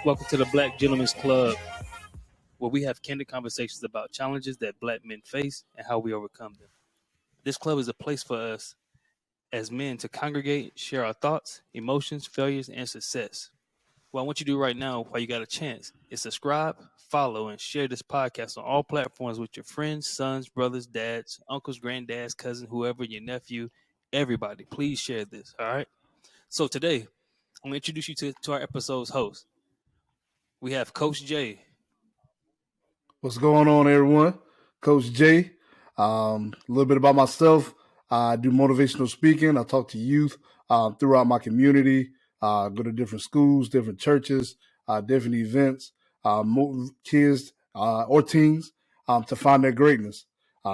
Welcome to the Black Gentlemen's Club, where we have candid conversations about challenges that black men face and how we overcome them. This club is a place for us as men to congregate, share our thoughts, emotions, failures, and success. What I want you to do right now, while you got a chance, is subscribe, follow, and share this podcast on all platforms with your friends, sons, brothers, dads, uncles, grandddads, cousins, whoever, your nephew, everybody. Please share this, all right? So today, I'm going to introduce you to our episode's host. We have Coach J. What's going on, everyone? Coach J. A little bit about myself. I do motivational speaking. I talk to youth throughout my community. Go to different schools, different churches, different events, move kids or teens to find their greatness.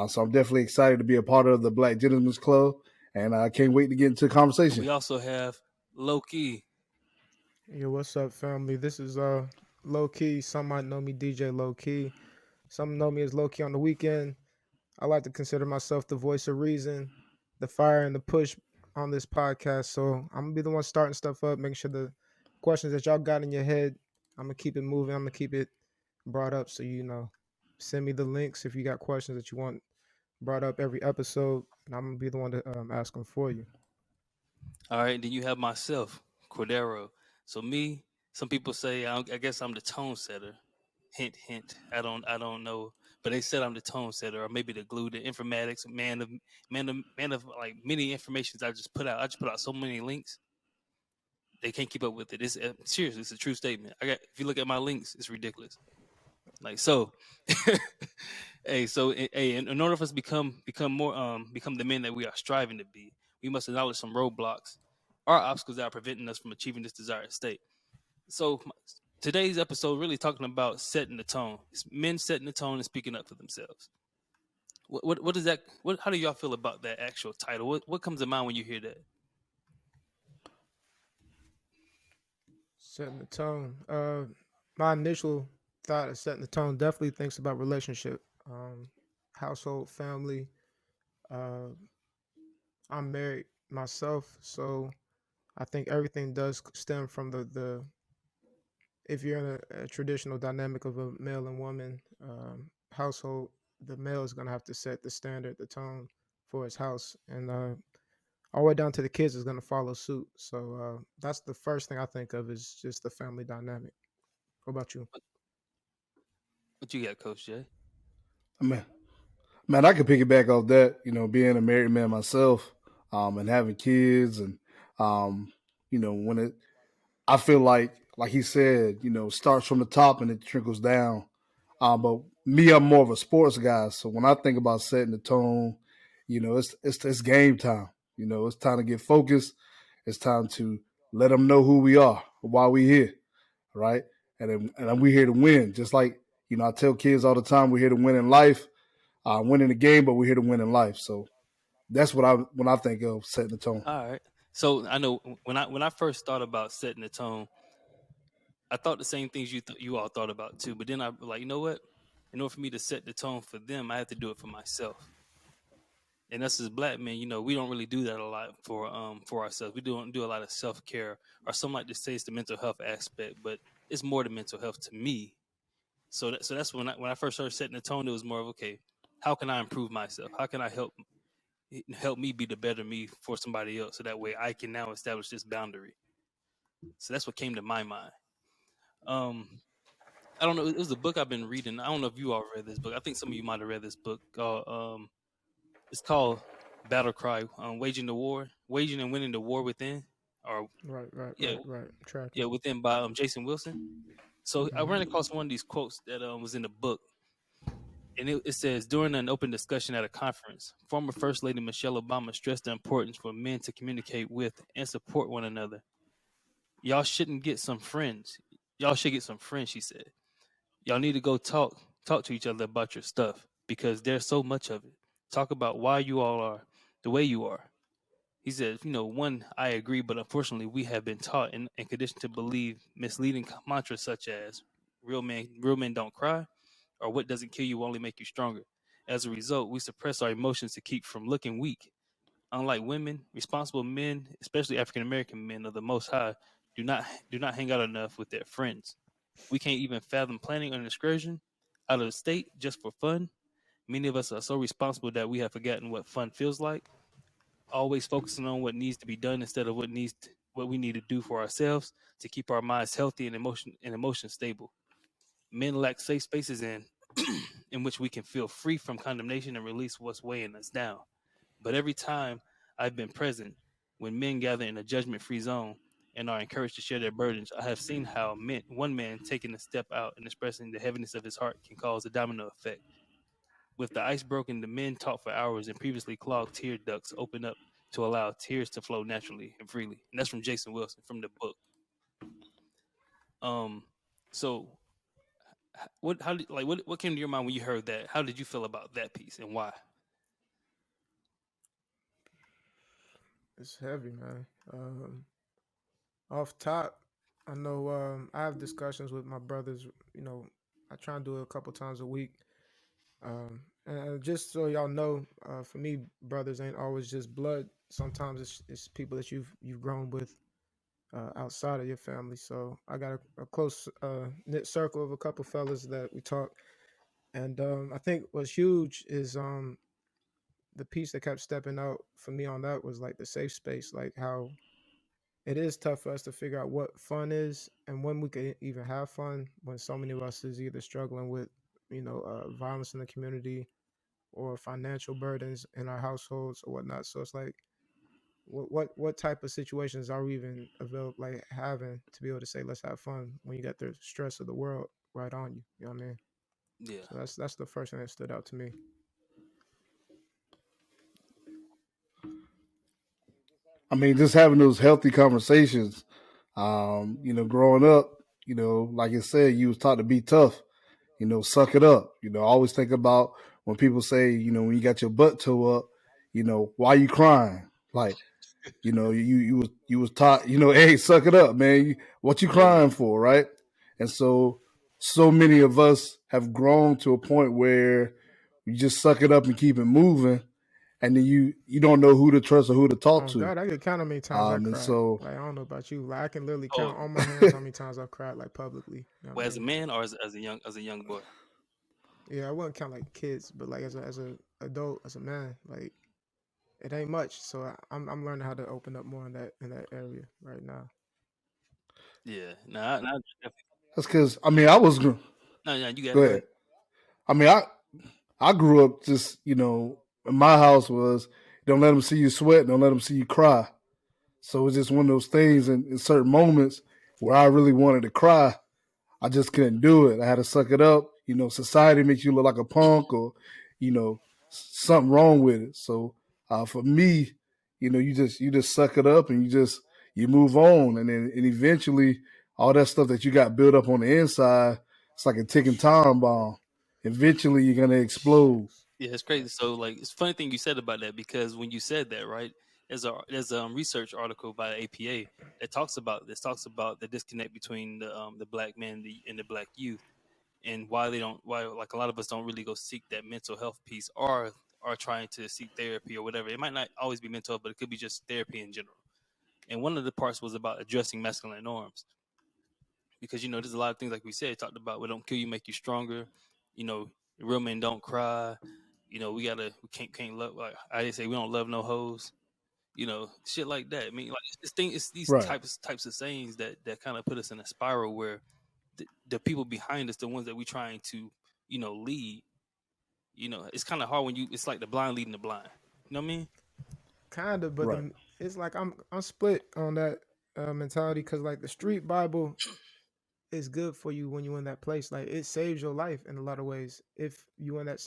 So I'm definitely excited to be a part of the Black Gentlemen's Club, and I can't wait to get into the conversation. We also have Low Key. Yo, what's up, family? This is Low Key. Some might know me DJ Low Key. Some know me as Low Key on the weekend. I like to consider myself the voice of reason, the fire and the push on this podcast. So I'm gonna be the one starting stuff up, making sure the questions that y'all got in your head, I'm gonna keep it moving. I'm gonna keep it brought up. So send me the links if you got questions that you want brought up every episode, and I'm gonna be the one to ask them for you. All right, then you have myself, Cordero. So me, some people say I guess I'm the tone setter. Hint, hint. I don't know, but they said I'm the tone setter, or maybe the glue, the informatics man of like many informations. I just put out. I just put out so many links. They can't keep up with it. It's seriously, it's a true statement. If you look at my links, it's ridiculous. Like so, hey, in order for us to become the men that we are striving to be, we must acknowledge some roadblocks, or obstacles that are preventing us from achieving this desired state. So today's episode really talking about setting the tone. It's men setting the tone and speaking up for themselves. What is that? How do y'all feel about that actual title? What comes to mind when you hear that? Setting the tone. My initial thought of setting the tone definitely thinks about relationship, household, family. Uh, I'm married myself, so I think everything does stem from the if you're in a traditional dynamic of a male and woman household, the male is gonna have to set the standard, the tone for his house, and all the way down to the kids is gonna follow suit. So that's the first thing I think of is just the family dynamic. What about you? What you got, Coach Jay? Man, man, I could piggyback off that. Being a married man myself, and having kids, and when I feel like he said, starts from the top and it trickles down. But me, I'm more of a sports guy, so when I think about setting the tone, it's game time. It's time to get focused. It's time to let them know who we are, why we here, right? And we're here to win. Just like I tell kids all the time, we're here to win in life, win in the game, but we're here to win in life. So that's when I think of setting the tone. All right. So I know when I first thought about setting the tone, I thought the same things you all thought about too. But then I like, you know what? In order for me to set the tone for them, I have to do it for myself. And us as black men, we don't really do that a lot for ourselves. We don't do a lot of self care, or some like to say it's the mental health aspect, but it's more the mental health to me. So that's when I first started setting the tone. It was more of, okay, how can I improve myself? How can I help me be the better me for somebody else, so that way I can now establish this boundary. So that's what came to my mind. Um, I don't know. It was a book I've been reading. I don't know if you all read this book. I think some of you might have read this book. It's called Battle Cry: Waging and Winning the War Within. Or Right, right, yeah, right. yeah, Tracking. Within by Jason Wilson. So I ran Hmm. across one of these quotes that was in the book, and it says, during an open discussion at a conference, former First Lady Michelle Obama stressed the importance for men to communicate with and support one another. Y'all shouldn't get some friends. Y'all should get some friends, she said. Y'all need to go talk to each other about your stuff, because there's so much of it. Talk about why you all are the way you are. He said, one, I agree, but unfortunately we have been taught and conditioned to believe misleading mantras such as real men don't cry, or what doesn't kill you will only make you stronger. As a result, we suppress our emotions to keep from looking weak. Unlike women, responsible men, especially African American men of the Most High, do not hang out enough with their friends. We can't even fathom planning an excursion out of the state just for fun. Many of us are so responsible that we have forgotten what fun feels like, always focusing on what needs to be done instead of what we need to do for ourselves to keep our minds healthy and emotions stable. Men lack safe spaces in which we can feel free from condemnation and release what's weighing us down. But every time I've been present, when men gather in a judgment-free zone and are encouraged to share their burdens, I have seen how one man taking a step out and expressing the heaviness of his heart can cause a domino effect. With the ice broken, the men talk for hours and previously clogged tear ducts open up to allow tears to flow naturally and freely. And that's from Jason Wilson from the book. Um, so what? How did like what came to your mind when you heard that? How did you feel about that piece and why? It's heavy, man. Off top, I know I have discussions with my brothers. You know, I try and do it a couple times a week. And just so y'all know, for me, brothers ain't always just blood. Sometimes it's people that you've grown with outside of your family. So I got a close knit circle of a couple fellas that we talk. And I think what's huge is the piece that kept stepping out for me on that was like the safe space, like how it is tough for us to figure out what fun is and when we can even have fun when so many of us is either struggling with violence in the community or financial burdens in our households or whatnot. So it's like what type of situations are we even available like having to be able to say let's have fun when you got the stress of the world right on you. You know what I mean? Yeah, So that's the first thing that stood out to me. I mean, just having those healthy conversations. Growing up, like I said, you was taught to be tough. Suck it up. Always think about when people say, when you got your butt toe up, why you crying? Like, you was taught, hey, suck it up, man. What you yeah, crying for, right? And so many of us have grown to a point where you just suck it up and keep it moving, and then you don't know who to trust or who to talk Oh to. God, I could count how many times I And cried. so, Like I don't know about you. Like I can literally oh, count on my hands how many times I've cried like publicly. You know what well, I as a mean? man or as a young boy. Yeah, I wouldn't count like kids, but like as a adult, as a man, like it ain't much. So I'm learning how to open up more in that area right now. Yeah, no, definitely. that's because I was go No, no, you got it. Go ahead. ahead. I mean, I grew up just in my house was don't let them see you sweat, don't let them see you cry. So it's just one of those things in certain moments where I really wanted to cry, I just couldn't do it. I had to suck it up. Society makes you look like a punk or, something wrong with it. So for me, you just suck it up and you move on, and eventually all that stuff that you got built up on the inside, it's like a ticking time bomb. Eventually, you're gonna explode. Facts. Yeah, it's crazy. So like, it's a funny thing you said about that because when you said that, right, there's a research article by the APA that talks about this, talks about the disconnect between the black man and the black youth, and why like a lot of us don't really go seek that mental health piece or are trying to seek therapy or whatever. It might not always be mental health, but it could be just therapy in general. And one of the parts was about addressing masculine norms because there's a lot of things like we said talked about. What don't kill you make you stronger. You know, real men don't cry. We can't love, like I did say, we don't love no hoes. Shit like that. I mean, like it's these Right, types of sayings that kind of put us in a spiral where the people behind us, the ones that we trying to lead. It's kind of hard when it's like the blind leading the blind. You know what I mean? Kinda, but right, it's like I'm split on that mentality because like the street Bible is good for you when you're in that place. Like it saves your life in a lot of ways. If you in that,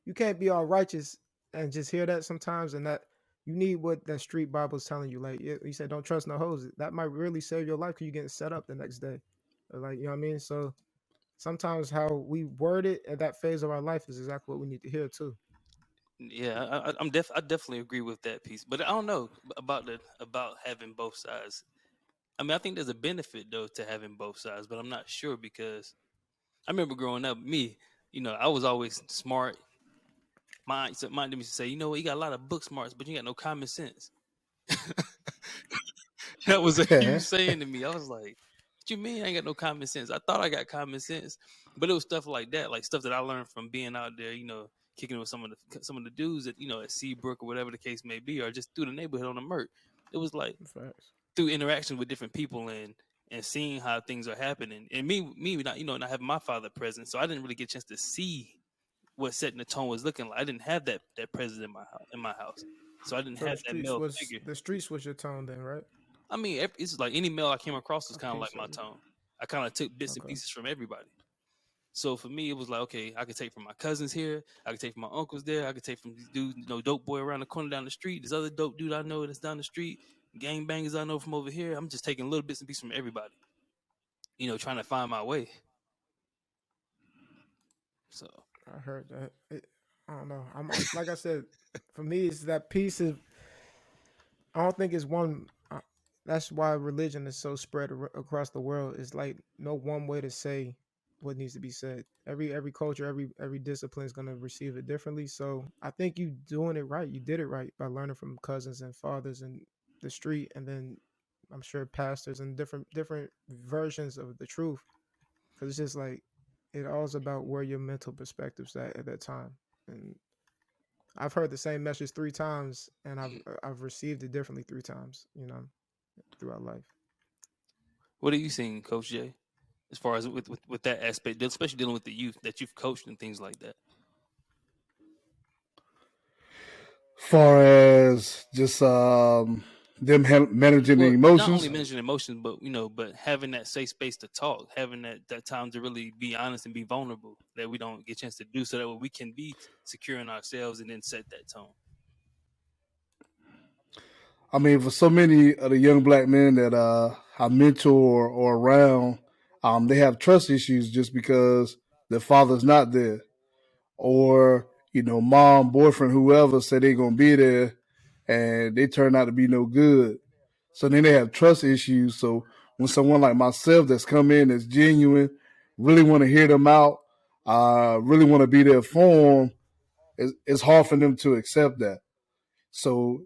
you can't be all righteous and just hear that sometimes, and that you need what that street Bible is telling you. Like you said, don't trust no hoes. That might really save your life because you getting set up the next day. Like you know what I mean. So sometimes how we word it at that phase of our life is exactly what we need to hear too. Yeah, I definitely agree with that piece, but I don't know about having both sides. I mean, I think there's a benefit though to having both sides, but I'm not sure because I remember growing up, I was always smart. Mine used to say, you got a lot of book smarts, but you got no common sense. That was a huge saying to me. I was like, What you mean? I ain't got no common sense. I thought I got common sense, but it was stuff like that, like stuff that I learned from being out there. Kicking it with some of the dudes at at Seabrook or whatever the case may be, or just through the neighborhood on the Merc. It was like Facts. through interaction with different people and seeing how things are happening. And me not having my father present, so I didn't really get a chance to see what setting the tone was looking like. I didn't have that presence in my house, so I didn't So have that male figure. the streets was your tone then, right? I mean, it's like any male I came across was kind of Okay, like so my tone. I kind of took bits and okay. pieces from everybody. So for me, it was like, okay, I could take from my cousins here, I could take from my uncles there, I could take from these dudes, dope boy around the corner down the street, this other dope dude I know that's down the street, gang bangers I know from over here. I'm just taking little bits and pieces from everybody, trying to find my way. So I heard that. I don't know. Like I said, for me, it's that piece of. I don't think it's one. That's why religion is so spread across the world. It's like no one way to say what needs to be said. Every culture, every discipline is gonna receive it differently. So I think you doing it right. You did it right by learning from cousins and fathers and the street, and then I'm sure pastors and different versions of the truth. Because it's just like it all's about where your mental perspective's at that time. And I've heard the same message 3 times, and I've received it differently 3 times. Throughout life. what are you seeing, Coach Jay, as far as with that aspect, especially dealing with the youth that you've coached and things like that? Far as just them managing the Well, not only emotions. mentioning emotions, but having that safe space to talk, having that time to really be honest and be vulnerable that we don't get a chance to do, so that way we can be secure in ourselves and then set that tone. I mean, for so many of the young black men that I mentor or around, they have trust issues just because their father's not there, or mom, boyfriend, whoever said they're gonna be there, and they turn out to be no good. So then they have trust issues. So when someone like myself that's come in that's genuine, really want to hear them out, really want to be there for them, it's hard for them to accept that. So,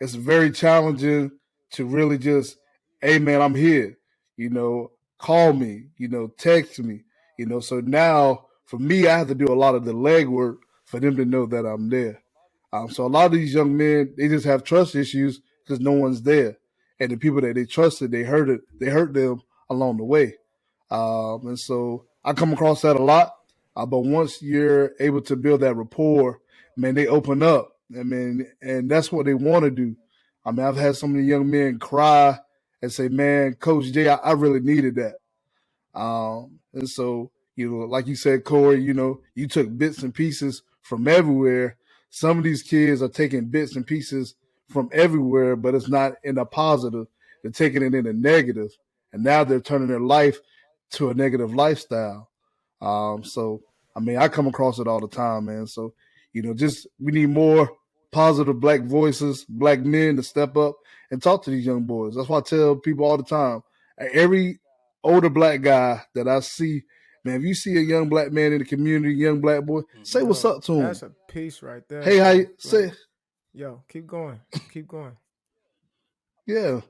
it's very challenging to really just, hey man, I'm here, call me, text me, So now for me, I have to do a lot of the legwork for them to know that I'm there. So a lot of these young men, they just have trust issues because no one's there. And the people that they trusted, they hurt them along the way. And so I come across that a lot. But once you're able to build that rapport, man, they open up. I mean, and that's what they want to do. I mean, I've had some of the young men cry and say, "Man, Coach J, I really needed that." And so, like you said, Corey, you took bits and pieces from everywhere. Some of these kids are taking bits and pieces from everywhere, but it's not in a positive. They're taking it in a negative, and now they're turning their life to a negative lifestyle. So I mean, I come across it all the time, man. So just we need more positive black voices, black men to step up and talk to these young boys. That's why I tell people all the time. Every older black guy that I see, man, if you see a young black man in the community, young black boy, say Hmm. what's Yo, up to him. that's a piece right there, Hey, how bro. you Like, say? yo, keep going, keep going. Yeah.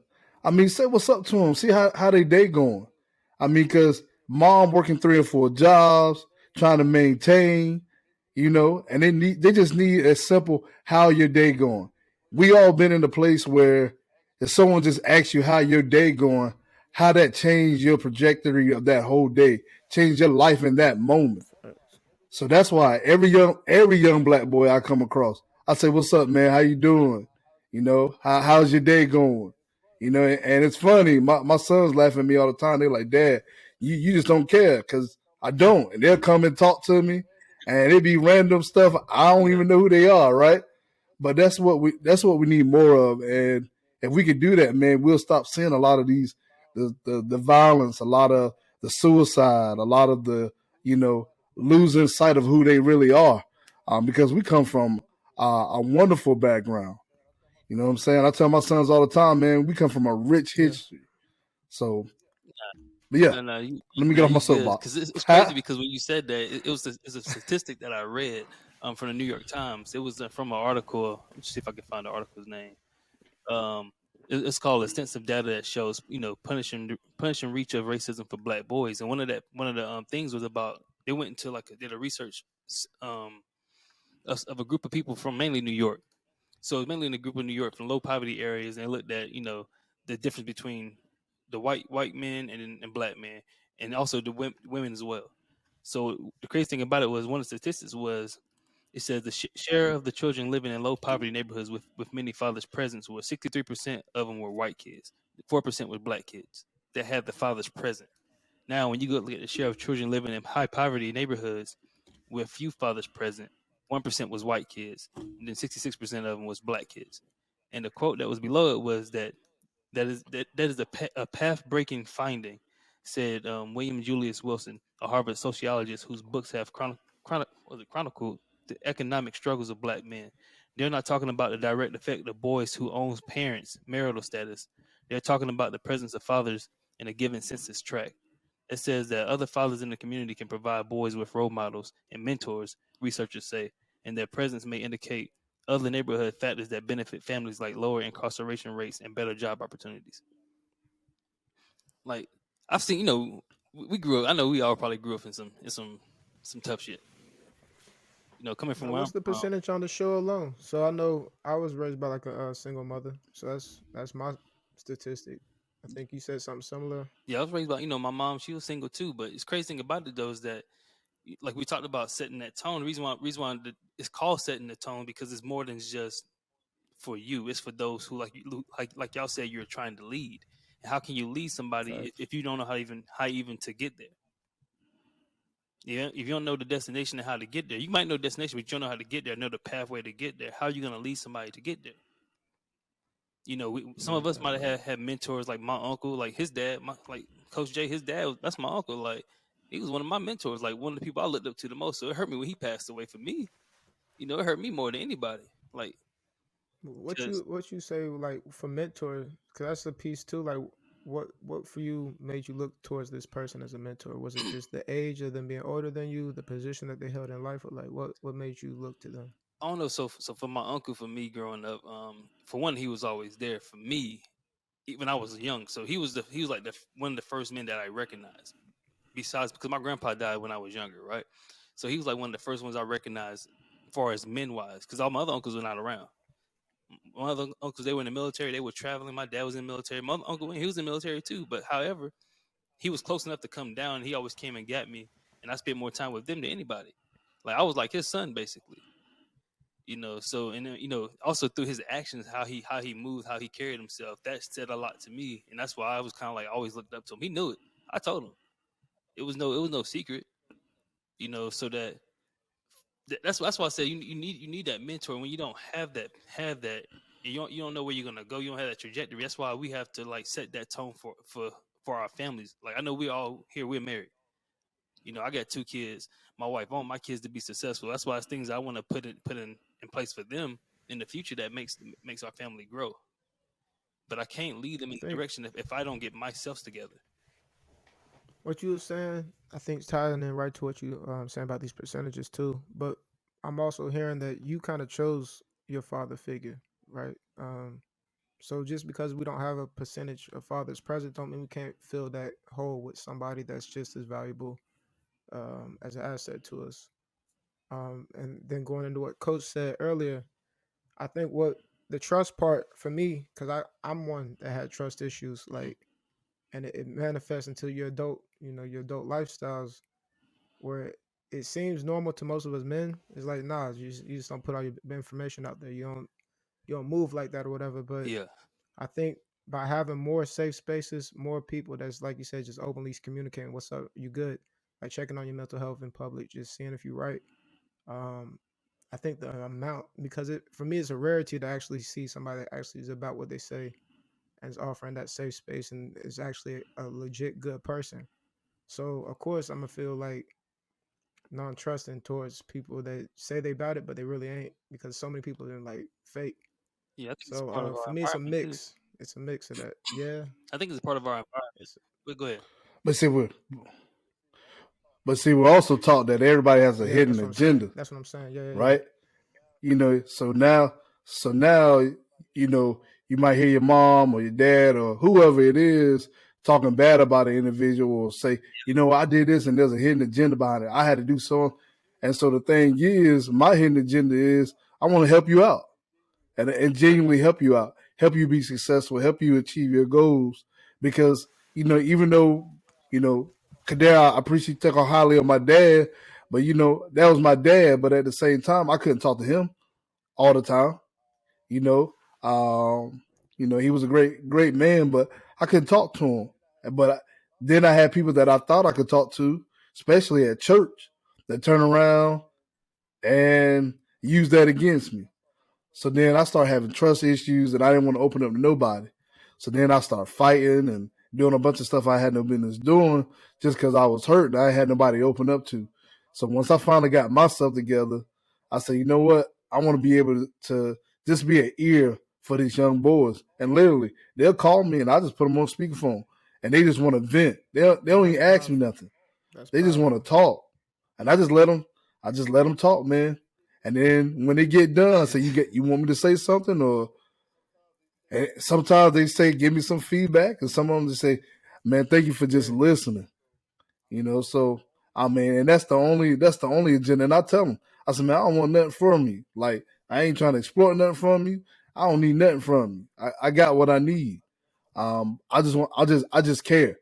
I mean, say what's up to them. See how they day going. I mean, because mom working 3 or 4 jobs, trying to maintain, and they just need a simple how your day going. We all been in a place where if someone just asks you how your day going, how that changed your trajectory of that whole day, changed your life in that moment. Facts. So that's why every young black boy I come across, I say, "What's up, man? How you doing? How's your day going?" And it's funny. My sons laugh at me all the time. They're like, "Dad, you just don't care," because I don't. And they'll come and talk to me, and it be random stuff. I don't Yeah, even know who they are, right? But that's what we need more of. And if we could do that, man, we'll stop seeing a lot of these the violence, a lot of the suicide, a lot of the losing sight of who they really are, because we come from a wonderful background. You know what I'm saying? I tell my sons all the time, man, we come from a rich Yeah, history. So, but yeah, no, no, let me get no, off my you good. soapbox. Because it's crazy. Ha? Because when you said that, it's a statistic that I read from the New York Times. It was from an article. Let me see if I can find the article's name. It's called extensive data that shows punishing reach of racism for black boys. And one of the things was about they went into did a research um of a group of people from mainly New York. So it's mainly in a group of New York from low poverty areas, and they looked at the difference between the white men and black men, and also the women as well. So the crazy thing about it was one of the statistics was it says the share of the children living in low poverty neighborhoods with many fathers present was 63% of them were white kids, 4% were black kids that had the fathers present. Now, when you go look at the share of children living in high poverty neighborhoods with few fathers present, 1% was white kids, and then 66% of them was black kids. And the quote that was below it was that is a path breaking finding, said William Julius Wilson, a Harvard sociologist whose books have chronicled the economic struggles of black men. They're not talking about the direct effect of boys who owns parents' marital status. They're talking about the presence of fathers in a given census tract. It says that other fathers in the community can provide boys with role models and mentors, researchers say, and their presence may indicate other neighborhood factors that benefit families like lower incarceration rates and better job opportunities. Like I've seen, we grew up. I know we all probably grew up in some tough shit. Coming from Now, where I'm what's the from. percentage on the show alone? So I know I was raised by like a single mother, so that's my statistic. I think you said something similar. Yeah, I was raised by my mom. She was single too, but it's crazy thing about it though is that like we talked about setting that tone. The reason why it's called setting the tone because it's more than just for you. It's for those who like y'all said you're trying to lead. And how can you lead somebody Facts. if you don't know how even to get there? Yeah, if you don't know the destination and how to get there, you might know the destination, but you don't know how to get there. Know the pathway to get there. How are you going to lead somebody to get there? Some of us might have had mentors like my uncle, like his dad, like Coach Jay. His dad that's my uncle. Like he was one of my mentors, like one of the people I looked up to the most. So it hurt me when he passed away. For me, it hurt me more than anybody. Like, What cause you say like for mentor? Because that's a piece too. Like, what for you made you look towards this person as a mentor? Was it just the age of them being older than you, the position that they held in life, or like what made you look to them? I don't know. So for my uncle, for me growing up, for one, he was always there for me, even I was young. So he was like one of the first men that I recognized. Besides, because my grandpa died when I was younger, right? So he was like one of the first ones I recognized, as far as men wise, because all my other uncles were not around. My other uncles they were in the military, they were traveling. My dad was in the military. My other uncle he was in the military too, but however, he was close enough to come down. He always came and got me, and I spent more time with them than anybody. Like I was like his son basically. So and then, also through his actions, how he moved, how he carried himself, that said a lot to me, and that's why I was kind of like always looked up to him. He knew it. I told him it was no secret, so that's why I said you need that mentor when you don't have that and you don't know where you're gonna go. You don't have that trajectory. That's why we have to like set that tone for our families. Like I know we all here we're married. I got 2 kids. My wife, I want my kids to be successful. That's why it's things I want to put in place for them in the future that makes our family grow. But I can't lead them I in the think direction if I don't get myself together. what you were saying, I think, is tying in right to what you saying about these percentages too. But I'm also hearing that you kind of chose your father figure, right? So just because we don't have a percentage of fathers present, don't mean we can't fill that hole with somebody that's just as valuable as an asset to us. And then going into what Coach said earlier, I think what the trust part for me, because I'm one that had trust issues, like, and it manifests into your adult, your adult lifestyles where it seems normal to most of us men. It's like, nah, you just don't put all your information out there. You don't move like that or whatever. But Yeah, I think by having more safe spaces, more people that's like you said, just openly communicating, what's up, you good, like checking on your mental health in public, just seeing if you're right. Um, I think the amount because it for me it's a rarity to actually see somebody that actually is about what they say and is offering that safe space and is actually a legit good person. So of course I'm gonna feel like non-trusting towards people that say they about it but they really ain't because so many people are like fake. yeah. I think it's a So part of our for me it's a environment too. mix. It's a mix of that. Yeah. I think it's a part of our environment. It's But go ahead. But we're also taught that everybody has a yeah, hidden that's what I'm saying. agenda, That's what I'm saying. Yeah, yeah, yeah. right? So now, you know, you might hear your mom or your dad or whoever it is talking bad about an individual or say, I did this and there's a hidden agenda behind it. I had to do so. And so the thing is, my hidden agenda is I want to help you out and genuinely help you be successful, help you achieve your goals. Because, even though, Kadar, I appreciate you talking highly of my dad, but that was my dad. But at the same time, I couldn't talk to him all the time. You know, um, he was a great man, but I couldn't talk to him. But then I had people that I thought I could talk to, especially at church, that turn around and use that against me. So then I started having trust issues and I didn't want to open up to nobody. So then I started fighting and doing a bunch of stuff I had no business doing just because I was hurt and I had nobody to open up to. So once I finally got myself together, I said, you know what? I want to be able to just be an ear for these young boys. And literally, they'll call me and I just put them on speakerphone and they just want to vent. They don't even ask me nothing. That's They just want powerful. to talk. And I just let them talk, man. And then when they get done, I say, you want me to say something? Or and sometimes they say, give me some feedback. And some of them just say, man, thank you for just Yeah. listening. So I mean, and that's the only agenda. And I tell them, I said, man, I don't want nothing from you. Like, I ain't trying to exploit nothing from you. I don't need nothing from you. I got what I need. I just care.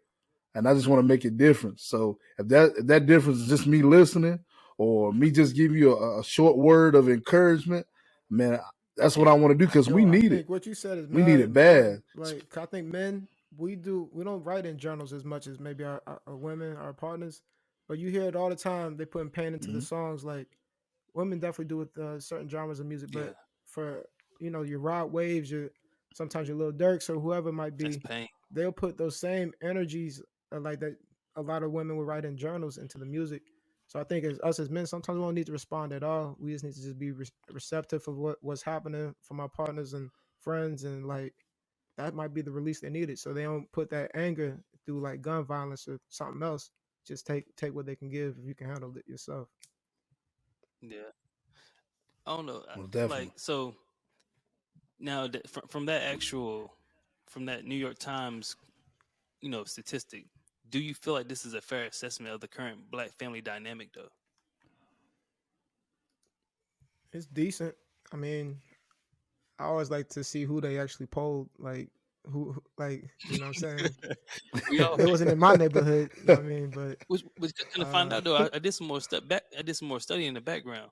And I just want to make a difference. So if that difference is just me listening or me just give you a short word of encouragement, man, that's what I want to do because Yo, we I need it. think what you said is We need mad it bad. important. Like, 'cause I think men, we don't write in journals as much as maybe our women, our partners, but you hear it all the time. They putting pain into the Mhm. songs. Like, women definitely do with certain genres of music, Yeah, but for your Rod Waves, your sometimes your Lil Durks or whoever it might that's be, pain. they'll put those same energies like that. A lot of women will write in journals into the music. So I think as us as men, sometimes we don't need to respond at all. We just need to just be receptive of what's happening from our partners and friends, and like that might be the release they needed. So they don't put that anger through like gun violence or something else. Just take what they can give if you can handle it yourself. Yeah, I don't know. Most Like, definitely. so now that, from that New York Times, statistic, do you feel like this is a fair assessment of the current black family dynamic, though? It's decent. I mean, I always like to see who they actually polled. Like like what I'm saying. We all They wasn't in my neighborhood. You know what I mean? But which kind of find uh, out though. I did some more step back. I did some more study in the background.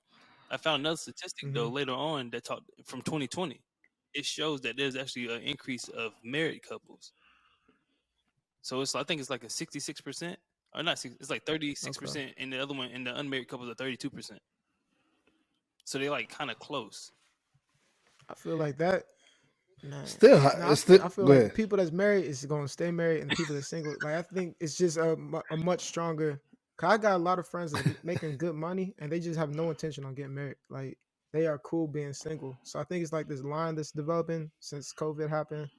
I found another statistic though hmm later on that talked from 2020. It shows that there's actually an increase of married couples. So I think it's like a 66%, or not 60, it's like thirty six okay. percent, and the other one, and the unmarried couples are 32%. So they're like kind of close. I feel like that. Nah, Still, no, it's still I feel go like the ahead. people that's married is gonna stay married, and the people that's single, like I think it's just a much stronger. Cause I got a lot of friends that's making good money, and they just have no intention on getting married. Like they are cool being single. So I think it's like this line that's developing since COVID happened,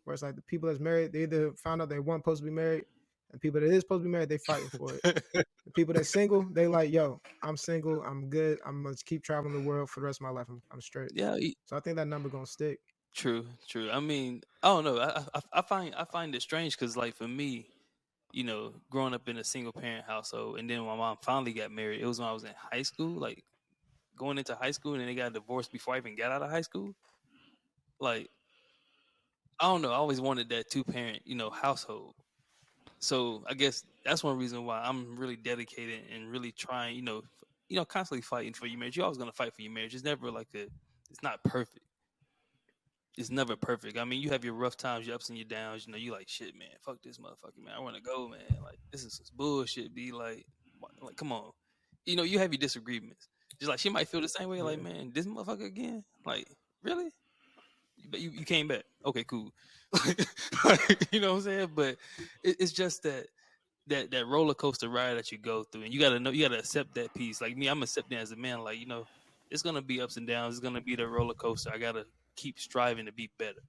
where it's like the people that's married, they either found out they weren't supposed to be married, and people that is supposed to be married, they fighting for it. The people that's single, they like, yo, I'm single, I'm good, I'm gonna keep traveling the world for the rest of my life. I'm straight. Yeah, So I think that number gonna stick. true, true. I mean, I don't know. I find it strange because, like, for me, growing up in a single parent household, and then when my mom finally got married, it was when I was in high school, like going into high school, and then they got divorced before I even got out of high school. Like, I don't know. I always wanted that two parent, household. So I guess that's one reason why I'm really dedicated and really trying, constantly fighting for your marriage. You're always gonna fight for your marriage. It's never like it's not perfect. It's never perfect. I mean, you have your rough times, your ups and your downs. You like, shit, man. Fuck this motherfucker, man. I want to go, man. Like, this is some bullshit. Be like, come on. You have your disagreements. Just like she might feel the same way. Like, Yeah. man, this motherfucker again. Like, really? But you came back. Okay, cool. You know what I'm saying? But it's just that roller coaster ride that you go through, and you gotta accept that piece. Like me, I'm accepting as a man. Like, it's gonna be ups and downs. It's gonna be the roller coaster. I gotta keep striving to be better.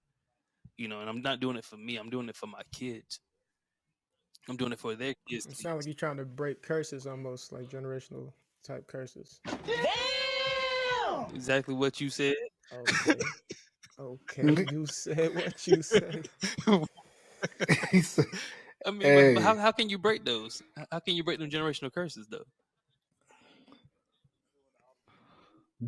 And I'm not doing it for me. I'm doing it for my kids. I'm doing it for their kids' It sounds like kids. you're trying to break curses, almost like generational type curses. Exactly what you said. Okay. Okay, you said what you said. He said, I mean, but "Hey, how can you break those? How can you break them generational curses though?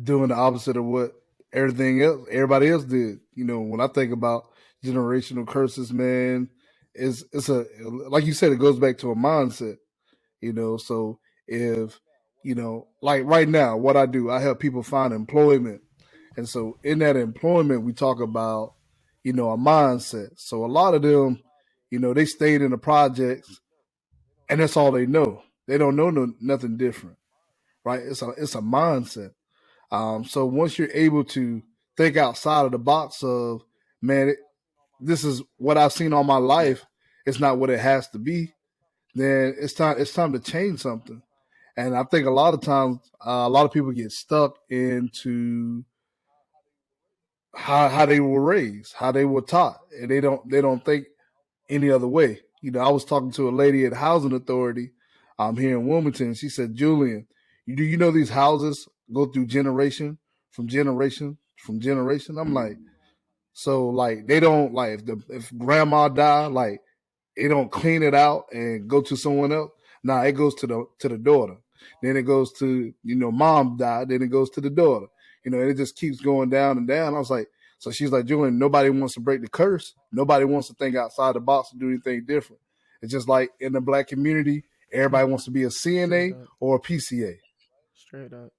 doing the opposite of what everybody else did." When I think about generational curses, man, it's a like you said, it goes back to a mindset. So if like right now, what I do, I help people find employment, and so in that employment, we talk about a mindset. So a lot of them, they stayed in the projects, and that's all they know. They don't know nothing different, right? It's a mindset. So once you're able to think outside of the box of, man, this is what I've seen all my life. It's not what it has to be. Then it's time to change something. And I think a lot of times, a lot of people get stuck into how they were raised, how they were taught, and they don't think any other way. I was talking to a lady at Housing Authority here in Wilmington. She said, Julian, do you know these houses go through generation? I'm like, so like they don't like if grandma die, like it don't clean it out and go to someone else. Nah, it goes to the daughter. Then it goes to mom died. Then it goes to the daughter. And it just keeps going down and down. I was like, so she's like, Julian, nobody wants to break the curse. Nobody wants to think outside the box and do anything different. It's just like in the black community, everybody wants to be a Straight CNA up, or a PCA, straight up.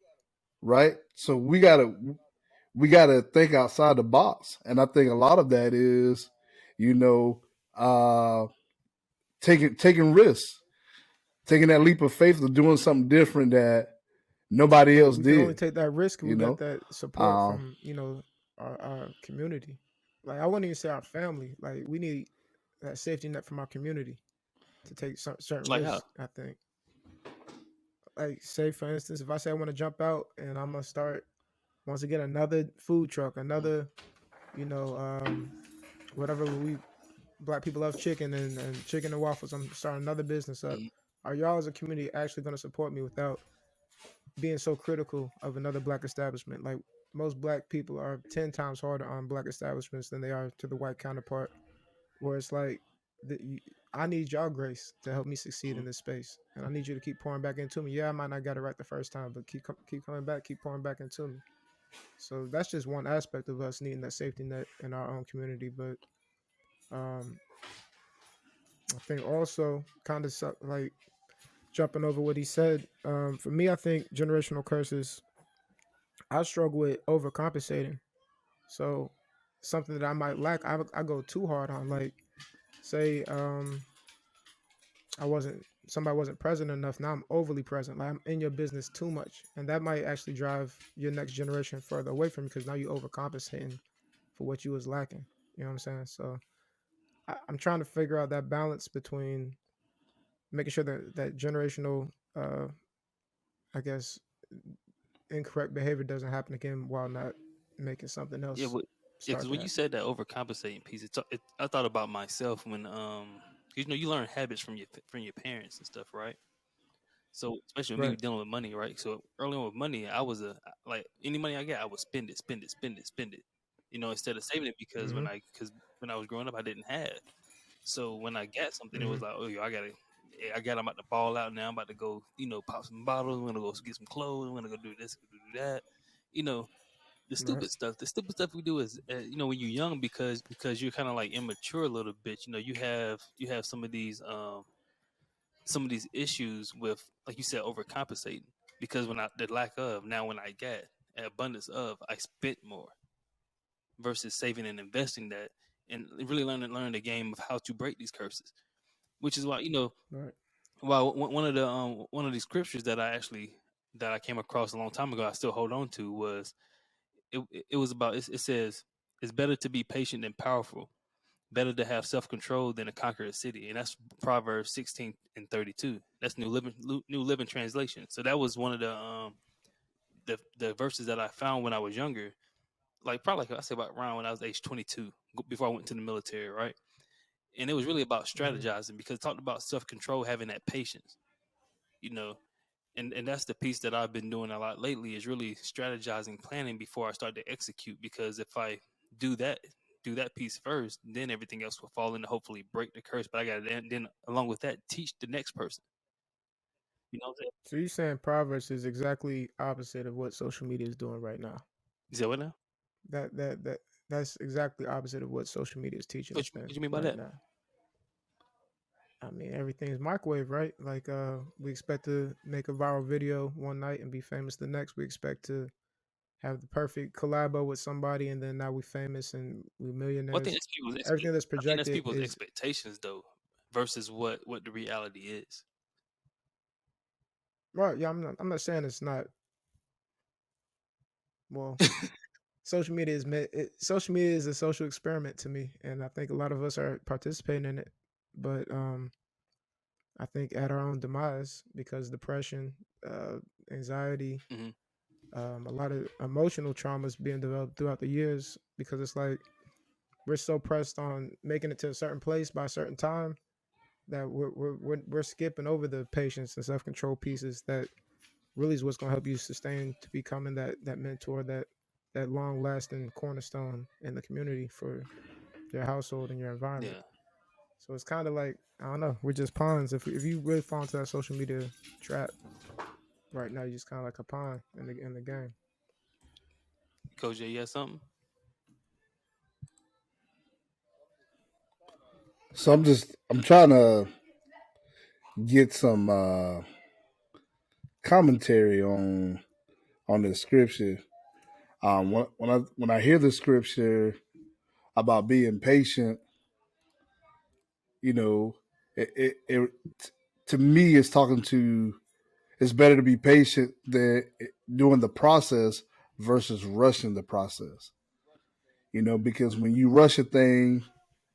right? So we gotta think outside the box, and I think a lot of that is, you know, uh, taking risks, taking that leap of faith of doing something different that nobody But else we can only did. take that risk if we You got know, that support um, from our community. Like I wouldn't even say our family. Like we need that safety net from our community to take certain Like how? risks. I think. Like say for instance, if I say I want to jump out and I'm gonna start once again another food truck, another you know whatever we black people love chicken and chicken and waffles. I'm starting another business up. Mhm. Are y'all as a community actually going to support me without being so critical of another black establishment? Like most black people are 10 times harder on black establishments than they are to the white counterpart. Where it's like, I need y'all grace to help me succeed Mhm. in this space, and I need you to keep pouring back into me. Yeah, I might not got it right the first time, but keep coming back, keep pouring back into me. So that's just one aspect of us needing that safety net in our own community. But um, I think also kind of like jumping over what he said. For me, I think generational curses. I struggle with overcompensating. So something that I might lack, I go too hard on. Like say I wasn't somebody wasn't present enough. Now I'm overly present. Like I'm in your business too much, and that might actually drive your next generation further away from you because now you overcompensating for what you was lacking. You know what I'm saying? So I'm trying to figure out that balance between making sure that generational, I guess, incorrect behavior doesn't happen again while not making something Yeah, else but yeah, start because to when you happen. said that overcompensating piece, I thought about myself when 'cause, you learn habits from your parents and stuff, right? So especially with me Right. dealing with money, right? So early on with money, I was like any money I get, I would spend it, spend it, spend it, spend it. Instead of saving it because Mm-hmm. when I was growing up, I didn't have. So when I got something, it Mm-hmm. was like, oh, yo, I got. I'm about to ball out now. I'm about to go, pop some bottles. I'm gonna go get some clothes. I'm gonna go do this, go do that. You know, the Right. stupid stuff. The stupid stuff we do is, when you're young because you're kind of like immature a little bit. You have some of these issues with, like you said, overcompensating because when I the lack of now when I get an abundance of, I spent more versus saving and investing that and really learn the game of how to break these curses. Which is why Right. one of these scriptures that I came across a long time ago, I still hold on to was it was about it says it's better to be patient than powerful, better to have self control than to conquer a city, and that's Proverbs 16:32. That's New Living Translation. So that was one of the verses that I found when I was younger, like probably like I say about around when I was age 22, before I went to the military, right? And it was really about Mm-hmm. strategizing because it talked about self control, having that patience, you know. And that's the piece that I've been doing a lot lately is really strategizing, planning before I start to execute. Because if I do that piece first, then everything else will fall into hopefully break the curse. But I got to then along with that teach the next person. You know what I'm saying? So you're saying Proverbs is exactly opposite of what social media is doing right now. Is that what now? That's exactly opposite of what social media is teaching us What then you mean by right that? now. I mean, everything's microwave, right? Like, we expect to make a viral video one night and be famous the next. We expect to have the perfect collabo with somebody, and then now we famous and we Well, I think millionaires. that's people's Everything that's I think that's projected people's is expectations though, versus what the reality is. right. Yeah, I'm not saying it's not. Well, social media is a social experiment to me, and I think a lot of us are participating in it. But I think at our own demise because depression, anxiety, Hmm. a lot of emotional traumas being developed throughout the years because it's like we're so pressed on making it to a certain place by a certain time that we're skipping over the patience and self control pieces that really is what's going to help you sustain to becoming that mentor, that long lasting cornerstone in the community for your household and your environment. Yeah, So it's kind of like I don't know, we're just pawns. If you really fall into that social media trap right now, you're just kind of like a pawn in the game. Coach J, you have something? So I'm trying to get some commentary on the scripture. When I hear the scripture about being patient, you know, it to me it's talking to it's better to be patient than doing the process versus rushing the process. Because when you rush a thing,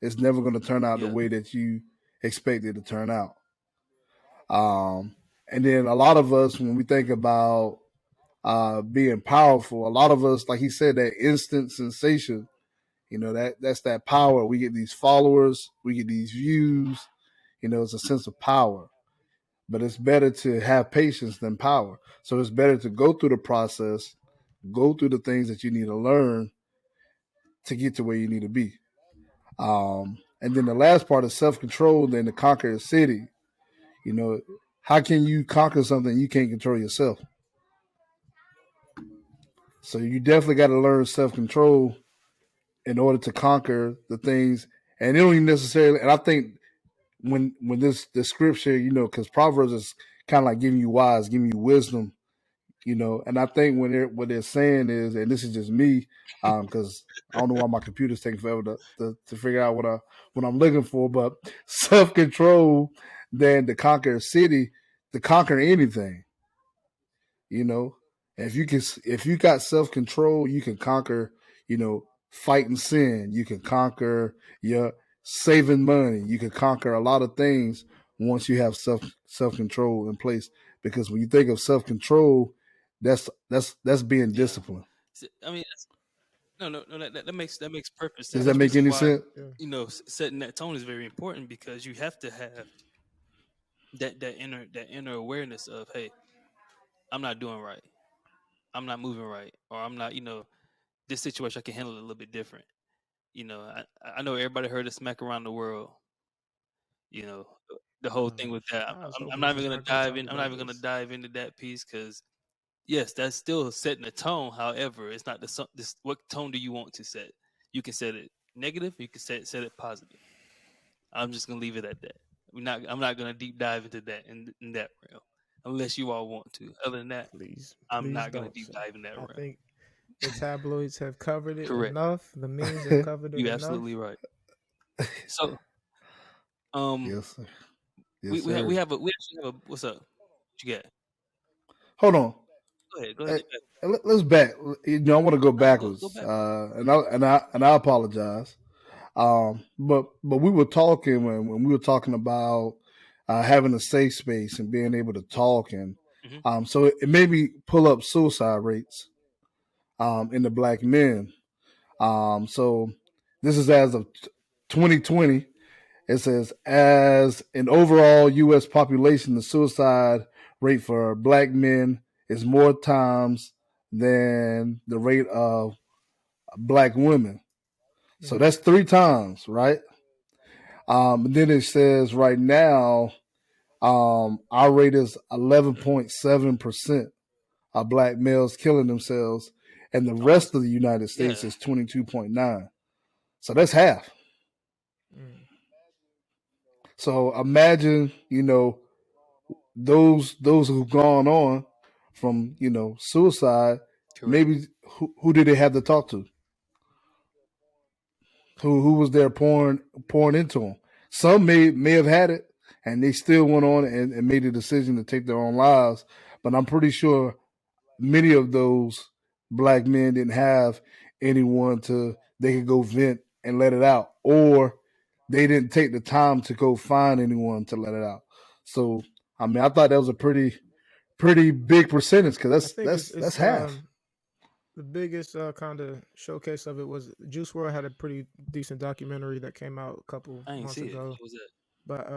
it's never going to turn out the Yeah, way that you expect it to turn out. And then a lot of us, when we think about being powerful, a lot of us, like he said, that instant sensation, that's that power. We get these followers, we get these views, it's a sense of power. But it's better to have patience than power. So it's better to go through the process, go through the things that you need to learn to get to where you need to be. And then the last part is self control, then to conquer a city. You know, how can you conquer something you can't control yourself? So you definitely got to learn self control in order to conquer the things. And it don't even necessarily. And I think when the scripture, because Proverbs is kind of like giving you wise, giving you wisdom. And I think what they're saying is, and this is just me, because I don't know why my computer's taking forever to figure out what I'm looking for, but self control than to conquer a city, to conquer anything. You know, if you got self control, you can conquer. Fighting sin. You can conquer your saving money. You can conquer a lot of things once you have self control in place. Because when you think of self control, that's being yeah. disciplined. I mean, no. That makes perfect sense. Does that That's make reason any why sense? Yeah. setting that tone is very important because you have to have that inner awareness of, hey, I'm not doing right, I'm not moving right, or I'm not, this situation I can handle it a little bit different. I know everybody heard of smack around the world. You know, the whole thing with that. I was I'm hoping not we even was gonna not going to dive talk in. I'm not about even gonna this. dive into that piece because yes, that's still setting a tone. However, it's not this. What tone do you want to set? You can set it negative. You can set it positive. I'm just gonna leave it at that. I'm not gonna deep dive into that in that realm, unless you all want to. Other than that, Please, I'm please not gonna don't, deep sir. dive in that I realm. think the tabloids have covered it Correct. enough. The memes have covered it You absolutely enough. right. So, Yes, sir. we Yes, we sir. have we actually have a what's up? What you got? Hold on. Go ahead. Go ahead. Hey, Get back. let's back. I want to go No, go backwards, back. and I apologize. But we were talking when we were talking about having a safe space and being able to talk, and Hmm. so it made me pull up suicide rates in the black men. So this is as of 2020. It says as an overall U.S. population, the suicide rate for black men is more times than the rate of black women. So that's 3 times, right? And then it says right now, our rate is 11.7% of black males killing themselves, and the rest Almost, of the United States yeah. is 22.9. So that's half. Mm. So imagine, those who've gone on from, suicide. Correct. Maybe who did they have to talk to? Who was there pouring into them? Some may have had it, and they still went on and made a decision to take their own lives. But I'm pretty sure many of those black men didn't have anyone they could go vent and let it out, or they didn't take the time to go find anyone to let it out. So I mean, I thought that was a pretty big percentage, because I that's think that's that's half. the biggest kind of showcase of it was Juice World had a pretty decent documentary that came out a couple I ain't months see it. ago. What was that? But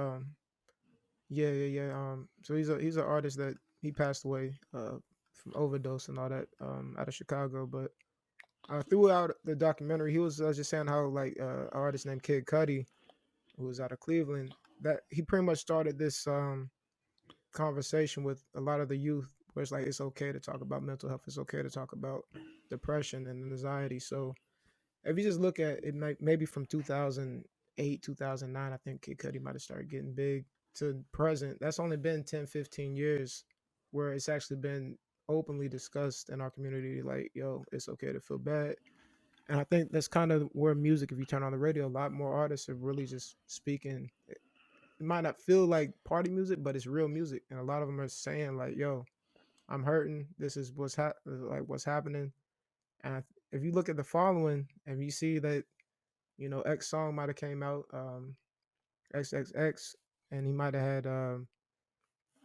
yeah, yeah, yeah. So he's an artist that he passed away from overdose and all that out of Chicago. But throughout the documentary, he was just saying how like an artist named Kid Cudi, who was out of Cleveland, that he pretty much started this conversation with a lot of the youth, where it's like it's okay to talk about mental health, it's okay to talk about depression and anxiety. So if you just look at it, maybe from 2008, 2009, I think Kid Cudi might have started getting big to present. That's only been 10, 15 years where it's actually been openly discussed in our community. Like, yo, it's okay to feel bad. And I think that's kind of where music, if you turn on the radio, a lot more artists are really just speaking. It might not feel like party music, but it's real music. And a lot of them are saying, like, yo, I'm hurting. This is what's happening. And if you look at the following and you see that, X song might have came out, XXX, and he might have had, I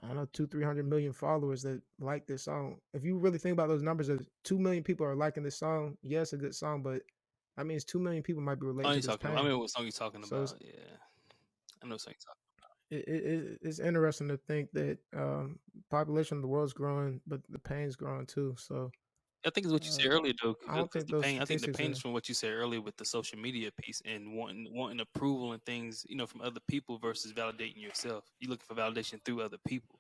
don't know, 300 million followers that like this song. If you really think about those numbers, of 2 million people are liking this song. Yes, a good song, but that means 2 million people might be Oh, relating you to this talking about? I pain. mean, what song you talking So about? Yeah, I know what song you talking. it's interesting to think that population of the world's growing, but the pain's growing too. So I think it's what you said earlier though, I don't because think the those pain. I think the statistics pain is are. from what you said earlier with the social media piece and wanting approval and things, from other people versus validating yourself. You're looking for validation through other people,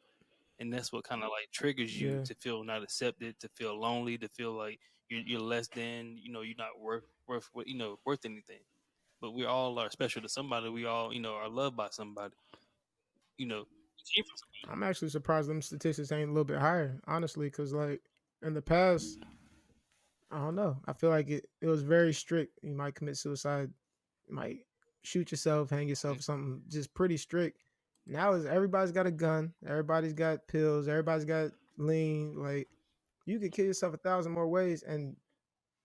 and that's what kind of like triggers you Yeah. to feel not accepted, to feel lonely, to feel like you're less than. You're not worth anything. But we all are special to somebody. We all are loved by somebody. We came from somebody. I'm actually surprised them statistics ain't a little bit higher, honestly, because like in the past, I don't know. I feel like it was very strict. You might commit suicide, you might shoot yourself, hang yourself, or something. Just pretty strict. Now is everybody's got a gun, everybody's got pills, everybody's got lean. Like you could kill yourself 1,000 more ways, and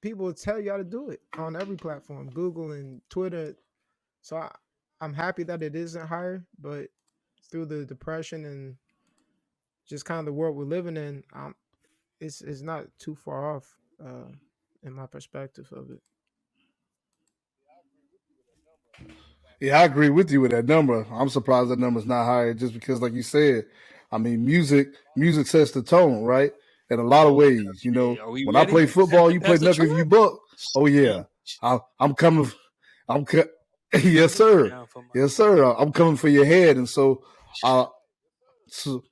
people will tell you how to do it on every platform, Google and Twitter. So I'm happy that it isn't higher, but through the depression and just kind of the world we're living in, it's not too far off in my perspective of it. Yeah, I agree with you with that number. I'm surprised that number's not higher, just because, like you said, I mean, music sets the tone, right? In a lot of Oh, ways, hey, are we when I ready? play football, you play Pastor knuckle if Trent? you buck. Oh yeah, Sheesh. I'm coming. I'm yes, Put it sir. down for my Yes, sir. I'm coming for your head, and uh, so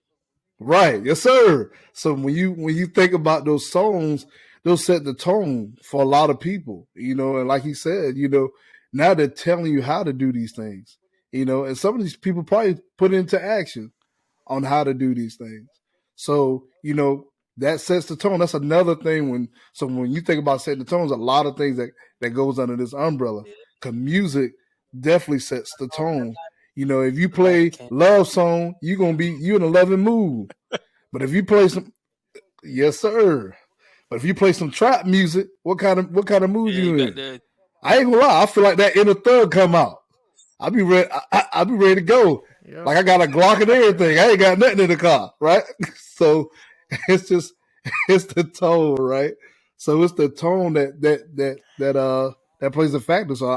right, yes, sir. So when you think about those songs, they'll set the tone for a lot of people, and like he said, now they're telling you how to do these things, and some of these people probably put it into action on how to do these things. So, that sets the tone. That's another thing when you think about setting the tones, a lot of things that goes under this umbrella. yeah. Cause music definitely sets the tone. If you Like play can love song, you in a loving mood. But if you play some, yes, sir. But if you play some trap music, what kind of mood yeah, you you got in? the I ain't gonna lie, I feel like that inner thug come out. I'll be ready. I'll be ready to go. Yep. Like I got a Glock and everything. I ain't got nothing in the car, right? So it's just it's the tone, right? So it's the tone that plays a factor. So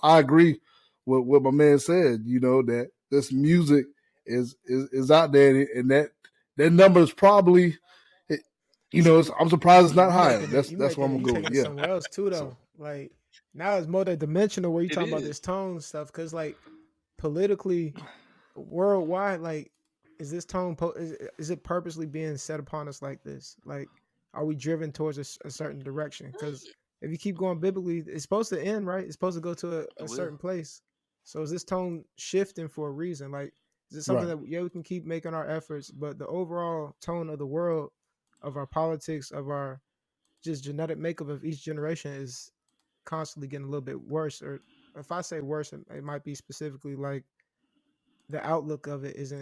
I agree with what my man said. That this music is out there, and that number is probably, see I'm surprised it's not You higher. making it That's you that's what making I'm it gonna you go taking with. it Yeah. somewhere else too So though. Like Now it's multi-dimensional where you It talking about is. this tone stuff, because like politically, worldwide, like is this tone is it purposely being set upon us like this? Like, are we driven towards a certain direction? Because if you keep going biblically, it's supposed to end, right? It's supposed to go to It a will. certain place. So is this tone shifting for a reason? Like, is it something Right. that, yeah, we can keep making our efforts, but the overall tone of the world, of our politics, of our just genetic makeup of each generation is constantly getting a little bit worse. Or if I say worse, it might be specifically like the outlook of it is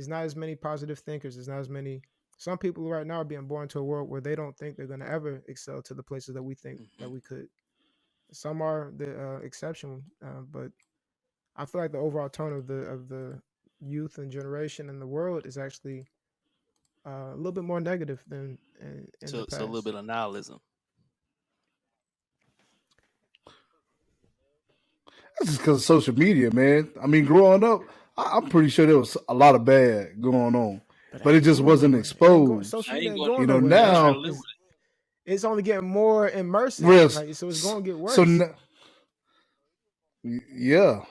not as many positive thinkers. There's not as many. Some people right now are being born to a world where they don't think they're going to ever excel to the places that we think that Hmm. we could. Some are the exception, but I feel like the overall tone of the youth and generation and the world is actually a little bit more negative than in the So a little past. bit of nihilism. That's just because of social media, man. I mean, growing up, I'm pretty sure there was a lot of bad going on, But it but it ain't just going wasn't nowhere. It ain't going. exposed. Social I media ain't ain't going. going You know, nowhere. You That's trying to now, live with it's only getting more immersive. real. Like, so it's going to get So worse. yeah,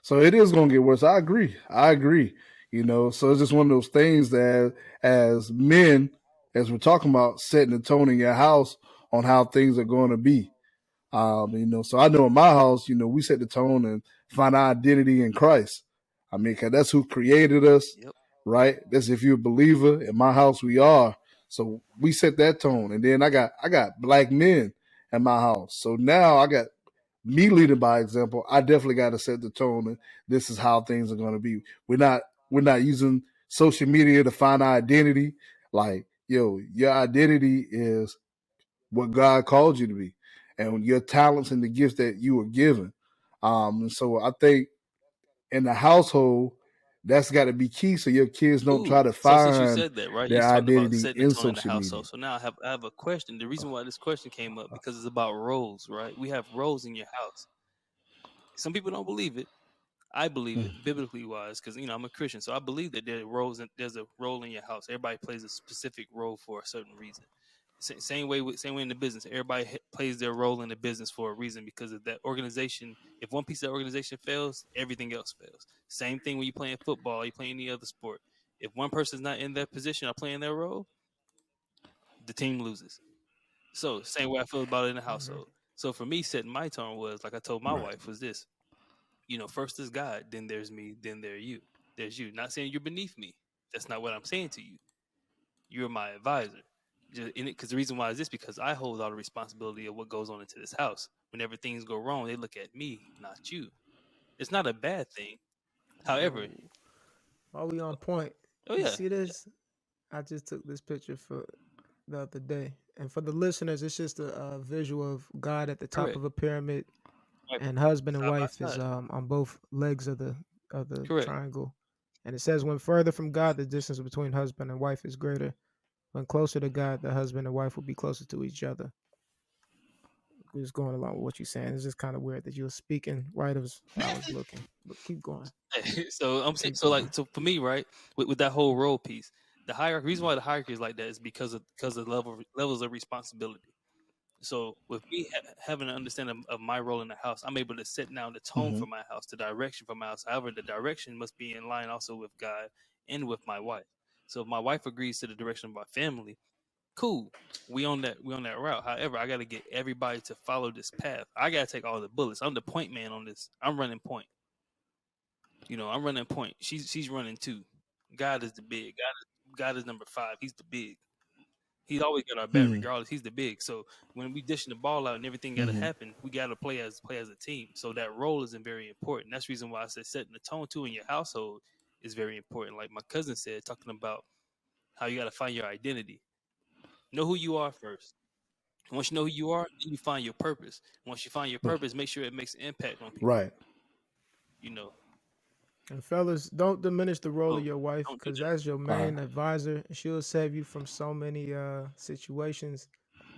so it is gonna get worse. I agree. I agree. You know, so it's just one of those things that as men, as we're talking about setting the tone in your house on how things are going to be. You know, so I know in my house, you know, we set the tone and find our identity in Christ. I mean, 'cause that's who created us, it. Yep. right? That's if you're a believer. In my house, we are. So we set that tone, and then I got black men in my house. So now I got me leading by example. I definitely got to set the tone, and this is how things are going to be. We're not using social media to find our identity. Like, yo, your identity is what God called you to be, and your talents and the gifts that you were given. And so I think in the household, that's got to be key, so your kids don't try Cool. to So since you find said that, right, you their talked about identity setting the in tone in the social media. household. So now I have a question. The reason why this question came up because it's about roles, right? We have roles in your house. Some people don't believe it. I believe it biblically wise because I'm a Christian, so I believe that there's a role in your house. Everybody plays a specific role for a certain reason. Same way in the business. Everybody plays their role in the business for a reason because of that organization. If one piece of the organization fails, everything else fails. Same thing when you playing football, you play any other sport. If one person's not in that position or playing their role, the team loses. So same way I feel about it in the Hmm. household. So for me, setting my tone was like I told my Right. wife was this. First is God, then there's me, then there's you. Not saying you're beneath me. That's not what I'm saying to you. You're my advisor. Because the reason why is this because I hold all the responsibility of what goes on into this house. Whenever things go wrong, they look at me, not you. It's not a bad thing. However, Yo, are we on point? oh You yeah, see this? I just took this picture for the other day, and for the listeners, it's just a visual of God at the top correct. of a pyramid, Right. and husband and Side by wife is side. on both legs of the Correct. triangle, and it says, "When further from God, the distance between husband and wife is greater. When closer to God, the husband and wife will be closer to each other." Just going along with what you're saying, it's just kind of weird that you were speaking right as I was looking. But keep going, So I'm saying, keep so going. like, so for me, right, with that whole role piece, the hierarchy. Reason why the hierarchy is like that is because of levels of responsibility. So with me having an understanding of my role in the house, I'm able to set down the tone Mm-hmm. for my house, the direction for my house. However, the direction must be in line also with God and with my wife. So if my wife agrees to the direction of my family, cool. We on that route. However, I got to get everybody to follow this path. I got to take all the bullets. I'm the point man on this. I'm running point. I'm running point. She's running two. God is the big. God is number five. He's the big. He's always got our back Mm-hmm. regardless. He's the big. So when we dishing the ball out and everything got to Mm-hmm. happen, we got to play as a team. So that role isn't very important. That's the reason why I said setting the tone too in your household is very important. Like my cousin said, talking about how you got to find your identity. Know who you are first. Once you know who you are, then you find your purpose. Once you find your purpose, make sure it makes an impact on people. Right. You know, And fellas, don't diminish the role of oh, your wife, don't do because that. that's your All right. main advisor. She'll save you from so many situations.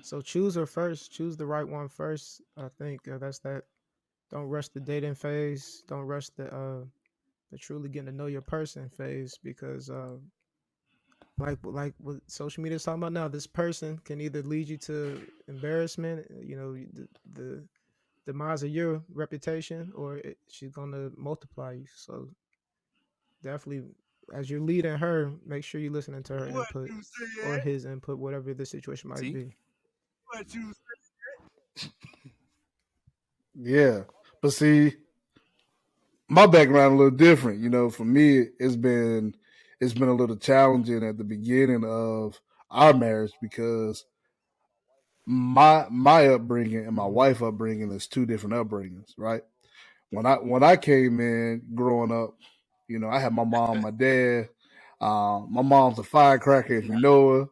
So choose her first. Choose the right one first. I think that's that. Don't rush the dating phase. Don't rush the truly getting to know your person phase, because like what social media is talking about now, this person can either lead you to embarrassment, the demise of your reputation, or she's gonna multiply you. So definitely, as you're leading her, make sure you're listening to her What input you or said? his input, whatever the situation might See, be. What you Yeah. But see, my background a little different. You know, for me, it's been a little challenging at the beginning of our marriage because my upbringing and my Hmm. wife upbringing is two different upbringings, right? When I came in growing up, you know, I had my mom, my dad. My mom's a firecracker, if you know her.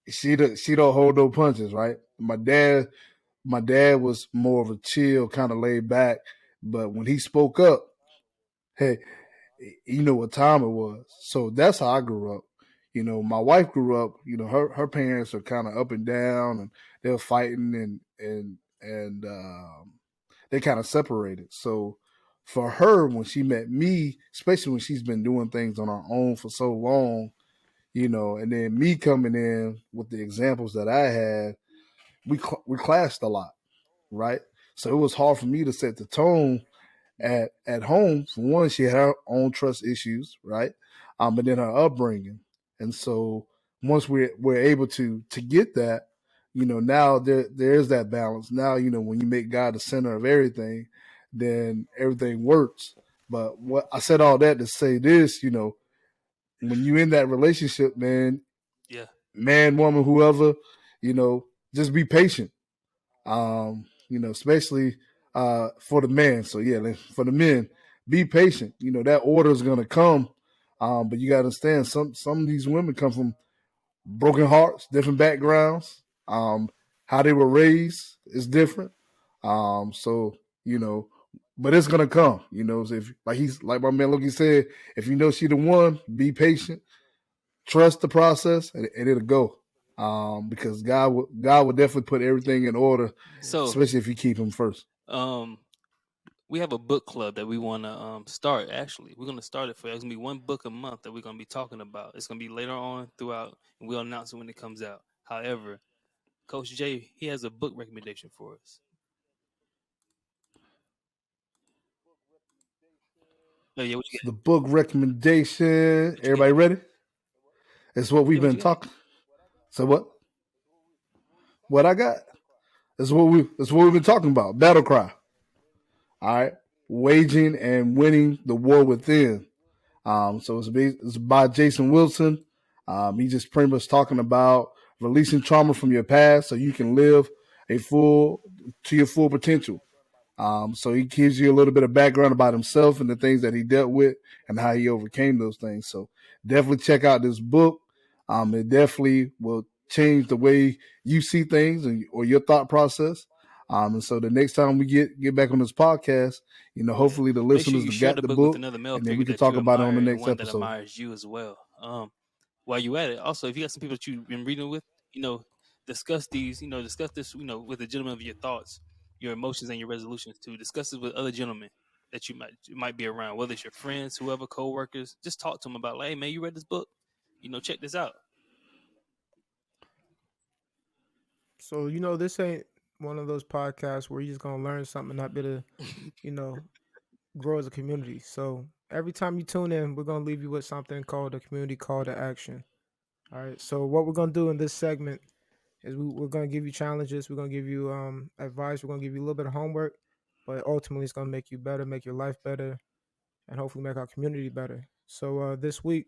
She don't hold no punches, right? My dad was more of a chill, kind of laid back, but when he spoke up, hey, you know what time it was. So that's how I grew up. You know, my wife grew up. You know, her parents are kind of up and down, and they're fighting, and they kind of separated. So for her, when she met me, especially when she's been doing things on her own for so long, you know, and then me coming in with the examples that I had, we clashed a lot, right? So it was hard for me to set the tone at home. For one, she had her own trust issues, right? But then her upbringing, and so once we're able to get that, you know, now there is that balance. Now, you know, when you make God the center of everything, then everything works. But what I said all that to say this, you know, when you in that relationship, yeah. man, woman, whoever, you know, just be patient. You know, especially for the men. So yeah, for the men, be patient. You know, that order is gonna come. But you gotta understand some of these women come from broken hearts, different backgrounds. How they were raised is different. So, you know, but it's gonna come. You know, so if like my man Loki said, if you know she the one, be patient, trust the process, and it'll go. Because God will definitely put everything in order, So, especially if you keep Him first. um, we have a book club that we want to start. Actually, we're gonna start it for. It's gonna be one book a month that we're gonna be talking about. It's gonna be later on throughout, and we'll announce it when it comes out. However, Coach Jay, he has a book recommendation for us. Oh yeah, what you So the book recommendation. got? What you got? Everybody ready? It's what we've Yeah, what been you got? talking. So what I got? That's what we've been talking about. Battle cry. All right, waging and winning the war within. So it's by Jason Wilson. He just pretty much talking about releasing trauma from your past so you can live a full to your full potential. So he gives you a little bit of background about himself and the things that he dealt with and how he overcame those things. So definitely check out this book. It definitely will change the way you see things or your thought process. And so the next time we get back on this podcast, you know, Yeah. hopefully the Make sure listeners you have share got the the book with book, another male and then we figure can that talk you about it on the admire and next one that episode. admires you as well. While you at it, also if you got some people that you've been reading with, you know, discuss these, discuss this, with the gentleman of your thoughts, your emotions, and your resolutions too. Discuss it with other gentlemen that you might be around, whether it's your friends, whoever, coworkers. Just talk to them about, like, hey man, you read this book? Check this out. So this ain't one of those podcasts where you're just gonna learn something and not be able to, you know, grow as a community. So every time you tune in, we're gonna leave you with something called a community call to action. All right. So what we're gonna do in this segment is we're gonna give you challenges. We're gonna give you advice. We're gonna give you a little bit of homework, but ultimately it's gonna make you better, make your life better, and hopefully make our community better. So this week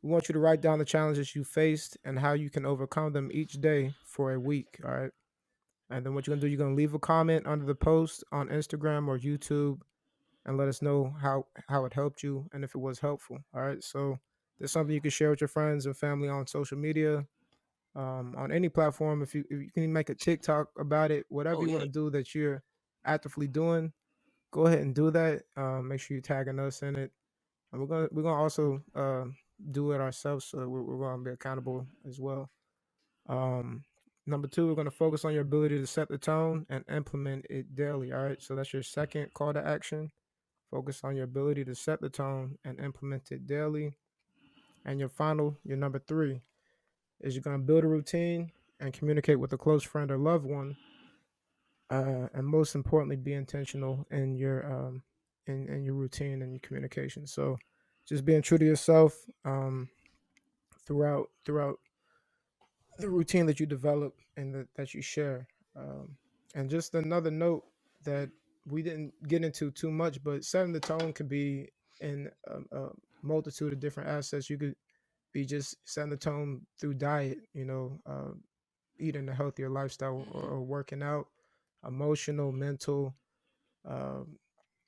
we want you to write down the challenges you faced and how you can overcome them each day for a week. All right. And then what you're gonna do, you're gonna leave a comment under the post on Instagram or YouTube and let us know how it helped you and if it was helpful. All right. So there's something you can share with your friends and family on social media, on any platform. If you can make a TikTok about it, whatever Oh you want yeah. to do that you're actively doing, go ahead and do that. Make sure you're tagging us in it, and we're gonna also do it ourselves, so we're gonna be accountable as well. Um, Number two, we're gonna focus on your ability to set the tone and implement it daily. All right, so that's your second call to action. Focus on your ability to set the tone and implement it daily. And your number three, is you're going to build a routine and communicate with a close friend or loved one and most importantly, be intentional in your routine and your communication. So, just being true to yourself throughout the routine that you develop and that you share. Um, and just another note that we didn't get into too much, but setting the tone could be in a multitude of different assets. You could be just setting the tone through diet, eating a healthier lifestyle or working out, emotional, mental. Um,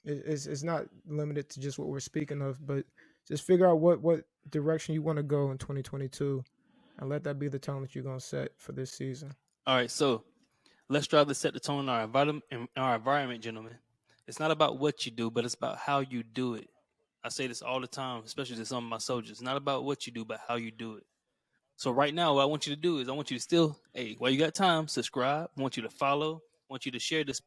it's not limited to just what we're speaking of, but just figure out what direction you want to go in 2022, and let that be the tone that you're gonna set for this season. All right, so let's strive to set the tone in our environment, gentlemen. It's not about what you do, but it's about how you do it. I say this all the time, especially to some of my soldiers. It's not about what you do, but how you do it. So right now, what I want you to do is I want you to still, hey, while you got time, subscribe. I want you to follow. I want you to share this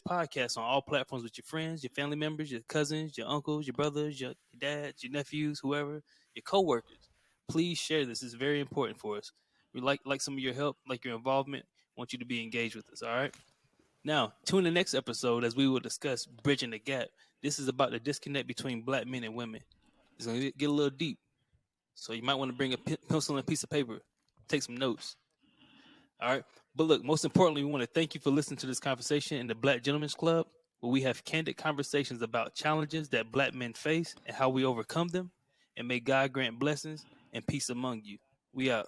podcast on all platforms with your friends, your family members, your cousins, your uncles, your brothers, your dads, your nephews, whoever, your coworkers. Please share this. It's very important for us. We like some of your help, like your involvement. I want you to be engaged with us. All right. Now, tune in the next episode as we will discuss bridging the gap. This is about the disconnect between black men and women. It's gonna get a little deep. So you might want to bring a pencil and a piece of paper, take some notes. All right. But look, most importantly, we want to thank you for listening to this conversation in the Black Gentlemen's Club, where we have candid conversations about challenges that black men face and how we overcome them. And may God grant blessings and peace among you. We out.